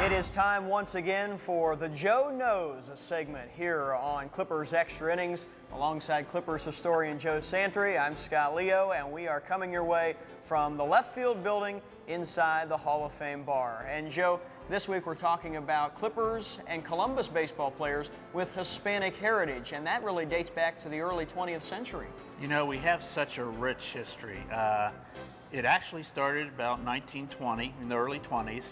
It is time once again for the Joe Knows segment here on Clippers Extra Innings. Alongside Clippers historian Joe Santry, I'm Scott Leo, and we are coming your way from the left field building inside the Hall of Fame bar. And Joe, this week we're talking about Clippers and Columbus baseball players with Hispanic heritage, and that really dates back to the early 20th century. You know, we have such a rich history. It actually started about 1920, in the early 20s.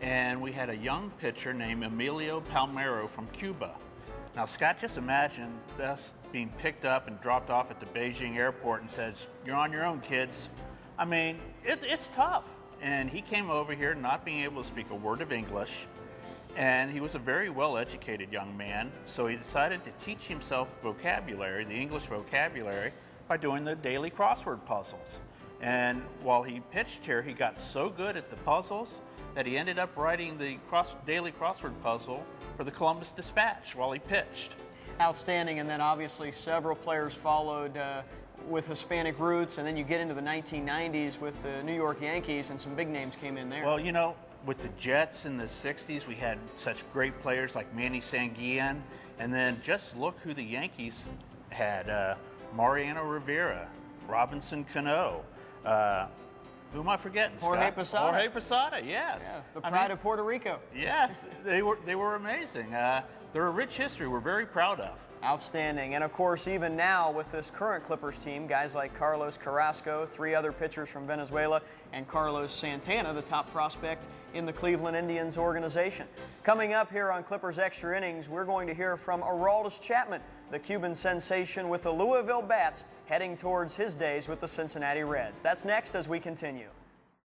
And we had a young pitcher named Emilio Palmero from Cuba. Now, Scott, just imagine us being picked up and dropped off at the Beijing airport and says, "You're on your own, kids." I mean, it's tough. And he came over here not being able to speak a word of English, and he was a very well-educated young man, so he decided to teach himself vocabulary, the English vocabulary, by doing the daily crossword puzzles. And while he pitched here, he got so good at the puzzles that he ended up writing the daily crossword puzzle for the Columbus Dispatch while he pitched. Outstanding, and then obviously several players followed with Hispanic roots, and then you get into the 1990s with the New York Yankees, and some big names came in there. Well, you know, with the Jets in the 60s, we had such great players like Manny Sanguillen, and then just look who the Yankees had, Mariano Rivera, Robinson Cano, who am I forgetting, Jorge Scott? Posada. Jorge Posada, yes. Yeah, the pride of Puerto Rico. Yes, they were amazing. They're a rich history we're very proud of. Outstanding. And of course, even now with this current Clippers team, guys like Carlos Carrasco, 3 other pitchers from Venezuela, and Carlos Santana, the top prospect in the Cleveland Indians organization. Coming up here on Clippers Extra Innings, we're going to hear from Aroldis Chapman, the Cuban sensation with the Louisville Bats, heading towards his days with the Cincinnati Reds. That's next as we continue.